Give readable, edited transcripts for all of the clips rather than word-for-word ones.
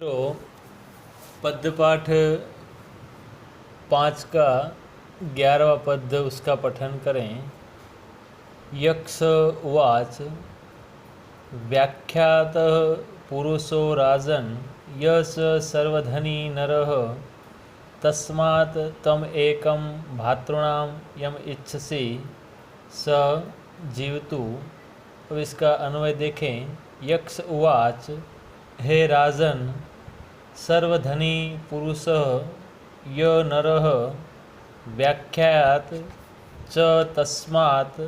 तो पद्यपाठ 5 का 11वां पद उसका पठन करें। यक्ष उवाच व्याख्यातः पुरुषो राजन् यश सर्वधनी नरः तस्मात् तम एकं भातॄणां यम इच्छसि स जीवतु। अब इसका अन्वय देखें। यक्ष उवाच हे राजन, सर्वधनी पुरुषः य नरः व्याख्यात च तस्मात्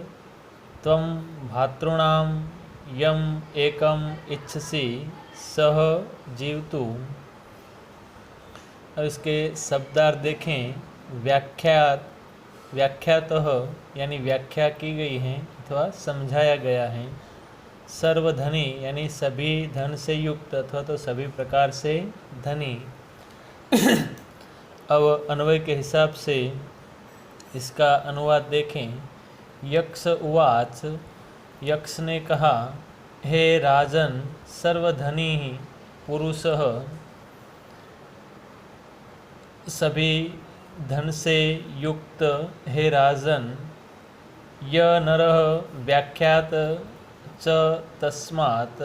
त्वं भातॄणां यम एकम इच्छसि सह जीवतु। अब इसके शब्दार्थ देखें। व्याख्यातः यानी व्याख्या की गई है अथवा समझाया गया है। सर्वधनी यानी सभी धन से युक्त अथवा तो सभी प्रकार से धनी। अब अन्वय के हिसाब से इसका अनुवाद देखें। यक्ष उवाच, यक्ष ने कहा, हे राजन, सर्वधनी पुरुषः सभी धन से युक्त हे राजन, य नरः व्याख्यात च तस्मात्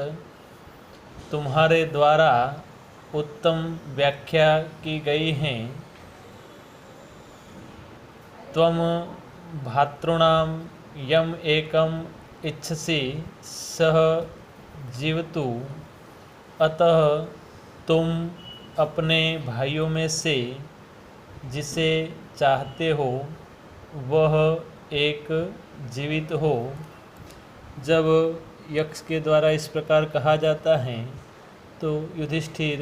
तुम्हारे द्वारा उत्तम व्याख्या की गई है। त्वं भातॄणां यम एकम इच्छसि सह जीवतु। अतः तुम अपने भाइयों में से जिसे चाहते हो वह एक जीवित हो। जब यक्ष के द्वारा इस प्रकार कहा जाता है तो युधिष्ठिर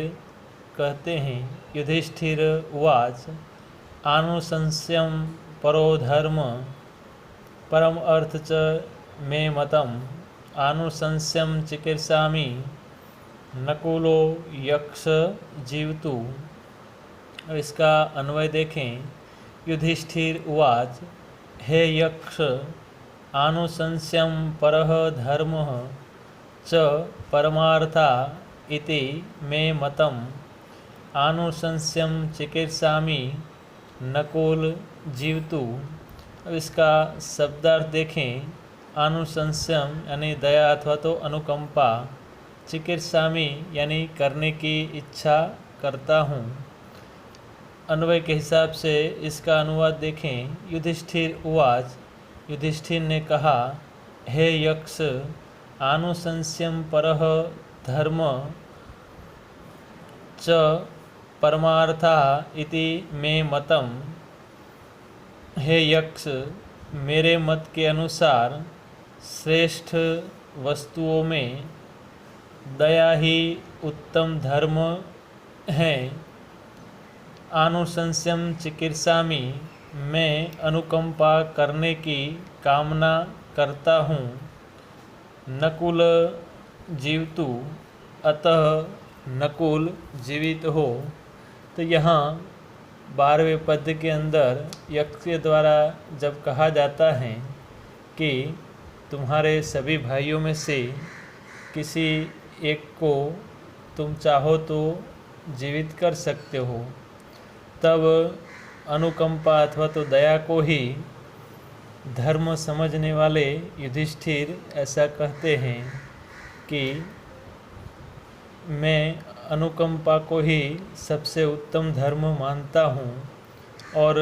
कहते हैं, युधिष्ठिर उवाच आनुशंस्यं परो धर्म परम अर्थ च मे मतम् आनुशंस्यं चिकीर्षामि नकुलो यक्ष जीवतु। इसका अन्वय देखें। युधिष्ठिर उवाच हे यक्ष, आनुशंस्यं परः धर्मः च परमार्था इति मे मतम् आनुशंस्यं चिकीर्षामि नकुल जीवतु। अब इसका शब्दार्थ देखें। आनुशंस्यम यानी दया अथवा तो अनुकंपा, चिकीर्षामि यानी करने की इच्छा करता हूँ। अन्वय के हिसाब से इसका अनुवाद देखें। युधिष्ठिर उवाच, युधिष्ठिर ने कहा, हे यक्ष, आनुशंस्यम परः धर्म च परमार्था इति मे मतम्। हे यक्ष, मेरे मत के अनुसार श्रेष्ठ वस्तुओं में दया ही उत्तम धर्म है। आनुशंस्यम चिकीर्षामि, मैं अनुकंपा करने की कामना करता हूँ। नकुल जीवतु, अतः नकुल जीवित हो। तो यहाँ 12वें पद के अंदर यक्ष के द्वारा जब कहा जाता है कि तुम्हारे सभी भाइयों में से किसी एक को तुम चाहो तो जीवित कर सकते हो, तब अनुकंपा अथवा तो दया को ही धर्म समझने वाले युधिष्ठिर ऐसा कहते हैं कि मैं अनुकंपा को ही सबसे उत्तम धर्म मानता हूँ और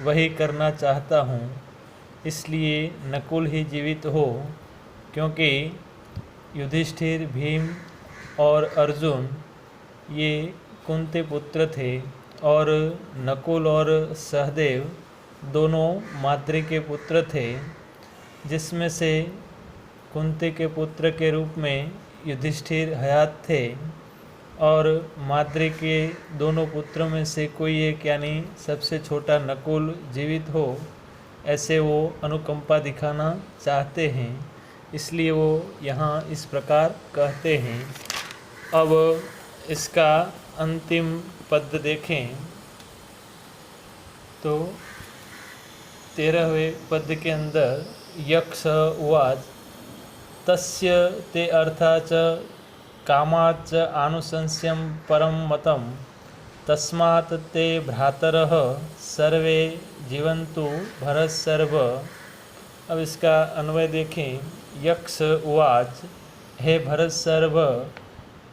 वही करना चाहता हूँ। इसलिए नकुल ही जीवित हो, क्योंकि युधिष्ठिर, भीम और अर्जुन ये कुंती पुत्र थे और नकुल और सहदेव दोनों माद्री के पुत्र थे, जिसमें से कुंती के पुत्र के रूप में युधिष्ठिर हयात थे और माद्री के दोनों पुत्रों में से कोई एक यानी सबसे छोटा नकुल जीवित हो, ऐसे वो अनुकंपा दिखाना चाहते हैं। इसलिए वो यहाँ इस प्रकार कहते हैं। अब इसका अंतिम पद देखें तो 13वें पद के अंदर यक्ष उवाच तस्य ते अर्था च कामाच्च आनुशंस्यं परम मतम तस्मात् ते भ्रातरः सर्वे जीवन्तु भरतसर्व। अब इसका अन्वय देखें। यक्ष उवाच हे भरतसर्व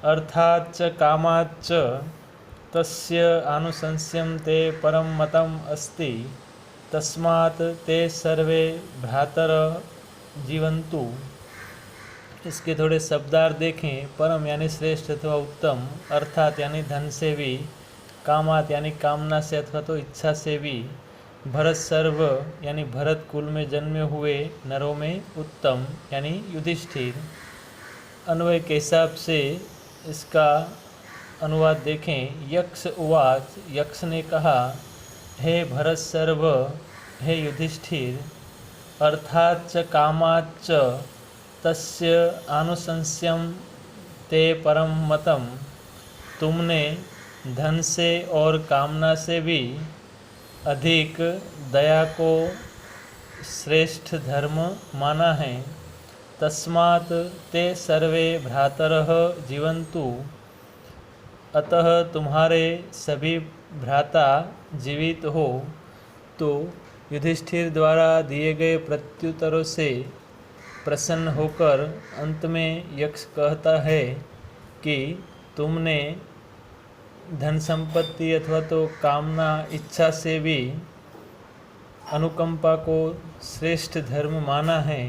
अर्थाच्च कामाच्च तस्य आनुशंस्यं ते परम मतम अस्ति तस्मात् ते सर्वे भ्रातरः जीवन्तु। इसके थोड़े शब्दार्थ देखें। परम यानी श्रेष्ठ अथवा उत्तम, अर्थात यानी धन से भी, कामात यानी कामना से अथवा तो इच्छा से भी, भरत सर्व यानी भरत कुल में जन्मे हुए नरों में उत्तम यानी युधिष्ठिर। अन्वय के हिसाब से इसका अनुवाद देखें। यक्ष उवाच, यक्ष ने कहा, हे भरत सर्व, हे युधिष्ठिर, अर्थाच्च कामाच्च तस्य आनुशंस्यं ते परम मतम, तुमने धन से और कामना से भी अधिक दया को श्रेष्ठ धर्म माना है। तस्मात् ते सर्वे भ्रातरः जीवन्तु, अतः तुम्हारे सभी भ्राता जीवित हो। तो युधिष्ठिर द्वारा दिए गए प्रत्युत्तरों से प्रसन्न होकर अंत में यक्ष कहता है कि तुमने धन संपत्ति अथवा तो कामना इच्छा से भी अनुकंपा को श्रेष्ठ धर्म माना है,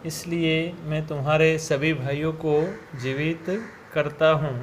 इसलिए मैं तुम्हारे सभी भाइयों को जीवित करता हूँ।